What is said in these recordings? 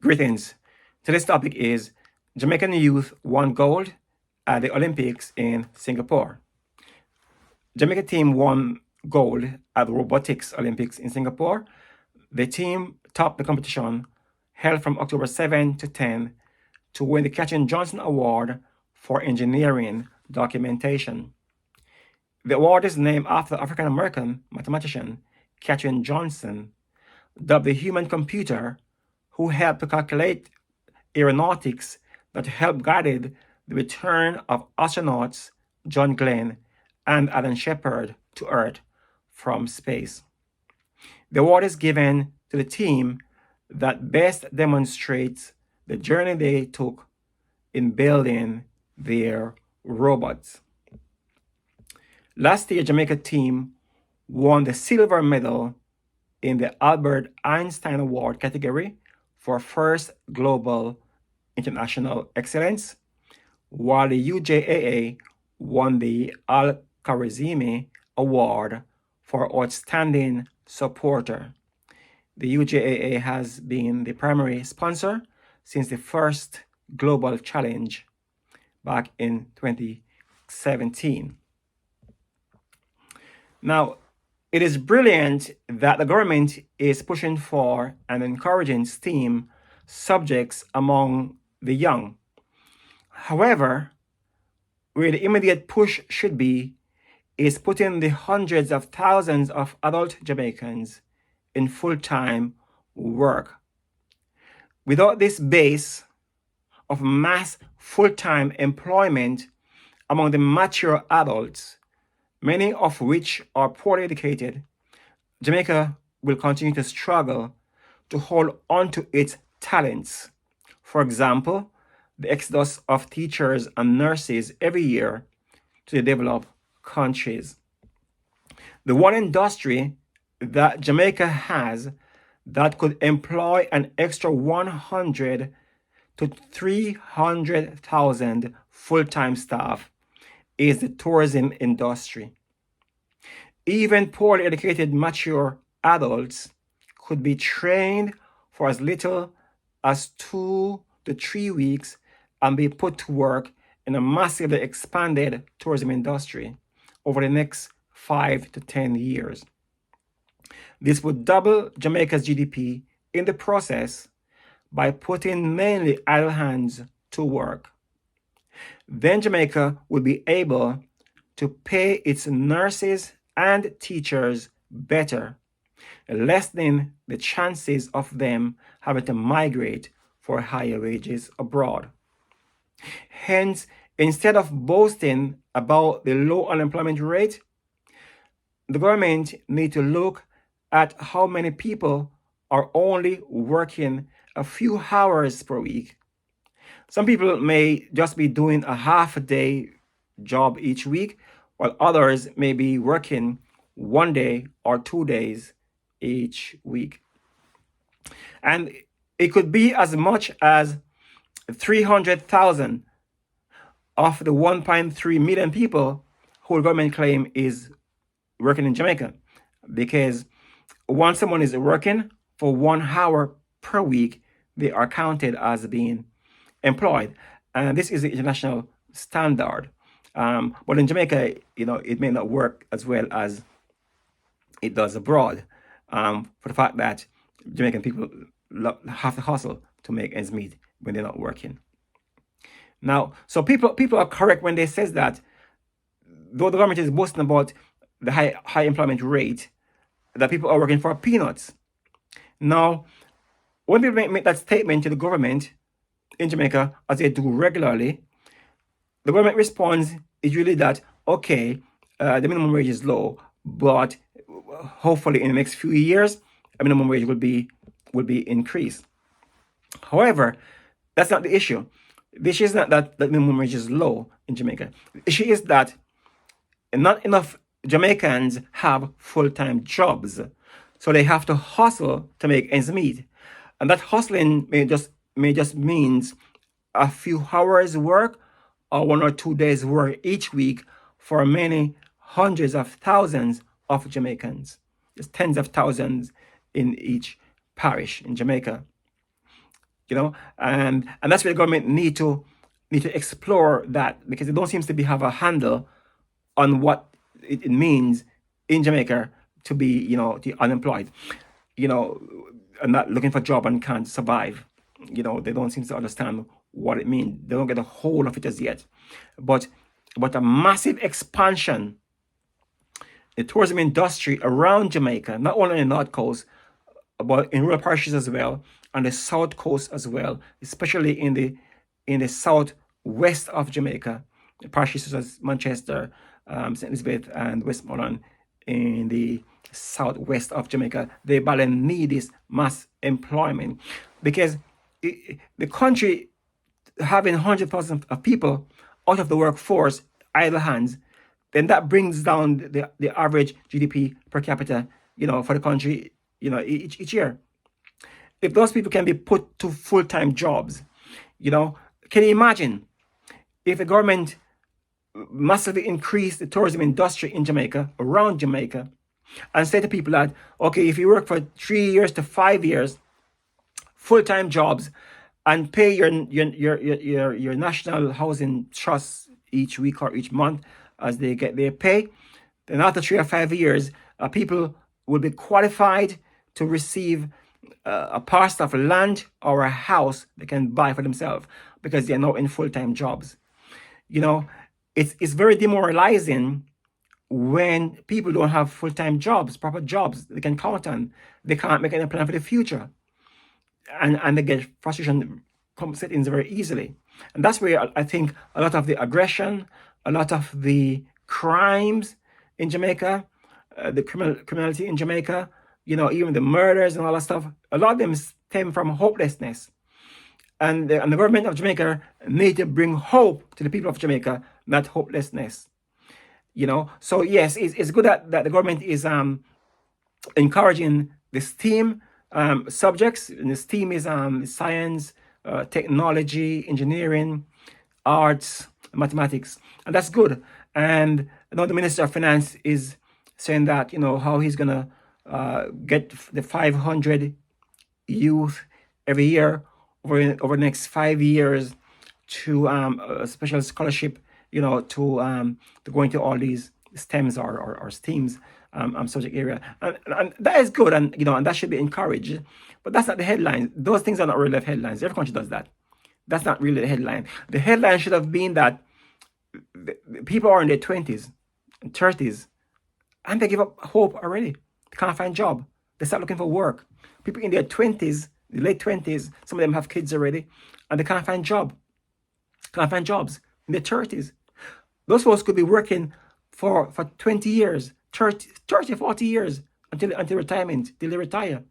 Greetings. Today's topic is Jamaican youth won gold at the Olympics in Singapore. Jamaica team won gold at the Robotics Olympics in Singapore. The team topped the competition, held from October 7 to 10, to win the Kathrine Johnson Award for engineering documentation. The award is named after African-American mathematician Kathrine Johnson, dubbed the human computer who helped to calculate aeronautics that helped guided the return of astronauts John Glen and Alan Shepard to Earth from space. The award is given to the team that best demonstrates the journey they took in building their robots. Last year, Jamaica team won the silver medal in the Albert Einstein Award category for first global international excellence, while the UJAA won the Al-Khwarizmi Award for outstanding supporter. The UJAA has been the primary sponsor since the first global challenge back in 2017. Now, it is brilliant that the government is pushing for and encouraging STEAM subjects among the young. However, where the immediate push should be is putting the hundreds of thousands of adult Jamaicans in full-time work. Without this base of mass full-time employment among the mature adults, many of which are poorly educated, Jamaica will continue to struggle to hold on to its talents. For example, the exodus of teachers and nurses every year to the developed countries. The one industry that Jamaica has that could employ an extra 100 to 300,000 full-time staff is the tourism industry. Even poorly educated mature adults could be trained for as little as 2 to 3 weeks and be put to work in a massively expanded tourism industry over the next 5 to 10 years. This would double Jamaica's GDP in the process by putting mainly idle hands to work. Then Jamaica would be able to pay its nurses and teachers better, lessening the chances of them having to migrate for higher wages abroad. Hence, instead of boasting about the low unemployment rate, the government needs to look at how many people are only working a few hours per week. Some people may just be doing a half-a-day job each week, while others may be working 1 day or 2 days each week. And it could be as much as 300,000 of the 1.3 million people who the government claim is working in Jamaica. Because once someone is working for 1 hour per week, they are counted as being employed. And this is the international standard. But in Jamaica, it may not work as well as it does abroad, for the fact that Jamaican people have to hustle to make ends meet when they're not working. Now, so people are correct when they say that though the government is boasting about the high employment rate, that people are working for peanuts. Now, when people make that statement to the government in Jamaica, as they do regularly, the government response is really that, okay, the minimum wage is low, but hopefully in the next few years, the minimum wage will be increased. However, that's not the issue. The issue is not that the minimum wage is low in Jamaica. The issue is that not enough Jamaicans have full-time jobs, so they have to hustle to make ends meet, and that hustling may just means a few hours work or 1 or 2 days work each week for many hundreds of thousands of Jamaicans. There's tens of thousands in each parish in Jamaica. and that's where the government need to explore that, because they don't seem to have a handle on what it means in Jamaica to be, to unemployed, and not looking for a job and can't survive. They don't seem to understand what it means. They don't get a whole of it as yet. But a massive expansion in the tourism industry around Jamaica, not only in the North Coast, but in rural parishes as well, on the South Coast as well, especially in the southwest of Jamaica, parishes such as Manchester, St. Elizabeth, and Westmoreland in the southwest of Jamaica. They badly need this mass employment, because the country having 100,000 of people out of the workforce, idle hands, then that brings down the average GDP per capita, for the country, each year. If those people can be put to full-time jobs, can you imagine if the government massively increased the tourism industry in Jamaica, around Jamaica, and say to people that, okay, if you work for 3 years to 5 years, full-time jobs, and pay your national housing trust each week or each month as they get their pay, then after 3 or 5 years, people will be qualified to receive a parcel of land or a house they can buy for themselves, because they are now in full-time jobs. It's very demoralizing when people don't have full-time jobs, proper jobs they can count on. They can't make any plan for the future, and they get frustration set in very easily. And that's where I think a lot of the aggression, a lot of the crimes in Jamaica, the criminality in Jamaica, even the murders and all that stuff, a lot of them stem from hopelessness. And the government of Jamaica need to bring hope to the people of Jamaica, not hopelessness. So yes, it's good that the government is encouraging the STEAM subjects. And the STEAM is science, technology, engineering, arts, mathematics, and that's good. And the Minister of Finance is saying that how he's gonna get the 500 youth every year over the next 5 years to a special scholarship, to go into all these STEMs or STEAMs subject area, and that is good, and and that should be encouraged. But that's not the headline. Those things are not really the headlines. Every country does that. That's not really the headline. The headline should have been that the people are in their 20s and 30s, and they give up hope already. They can't find a job. They start looking for work. People in their 20s, the late 20s, some of them have kids already, and they can't find jobs in their 30s. Those folks could be working for 20 years, 30, 40 years until retirement, till they retire.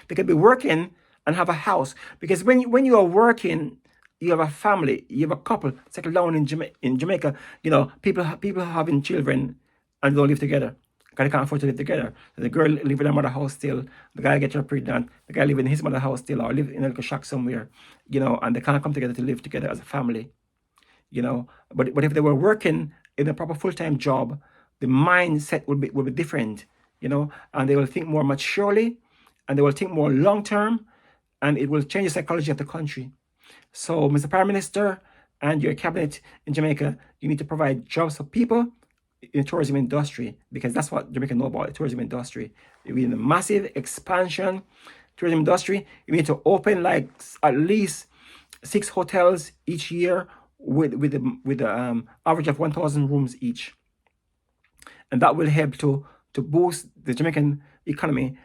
They could be working and have a house, because when you are working, you have a family, you have a couple settled down in Jamaica. People having children and don't live together because they can't afford to live together. So the girl live in her mother's house still, the guy gets her pregnant, the guy live in his mother's house still, or live in a little shack somewhere, and they can't come together to live together as a family. But if they were working in a proper full-time job, the mindset would be different, and they will think more maturely, and they will think more long-term, and it will change the psychology of the country. So, Mr. Prime Minister and your cabinet in Jamaica, you need to provide jobs for people in the tourism industry, because that's what Jamaica know about the tourism industry. You need a massive expansion tourism industry. You need to open like at least 6 hotels each year with the average of 1,000 rooms each, and that will help to boost the Jamaican economy,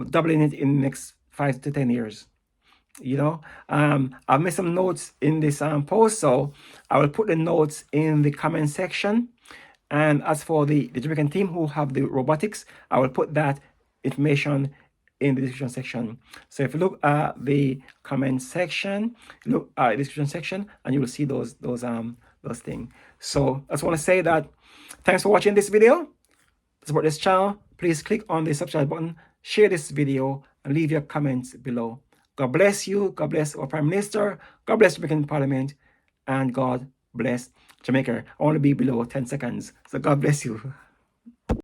doubling it in the next 5 to 10 years. I've made some notes in this post, so I will put the notes in the comment section. And as for the Jamaican team who have the robotics, I will put that information in the description section. So if you look at the comment section, look at the description section, and you will see those things. So I just want to say that thanks for watching this video. To support this channel, please click on the subscribe button, share this video, and leave your comments below. God bless you. God bless our Prime Minister. God bless Jamaican Parliament. And God bless Jamaica. I want to be below 10 seconds. So God bless you.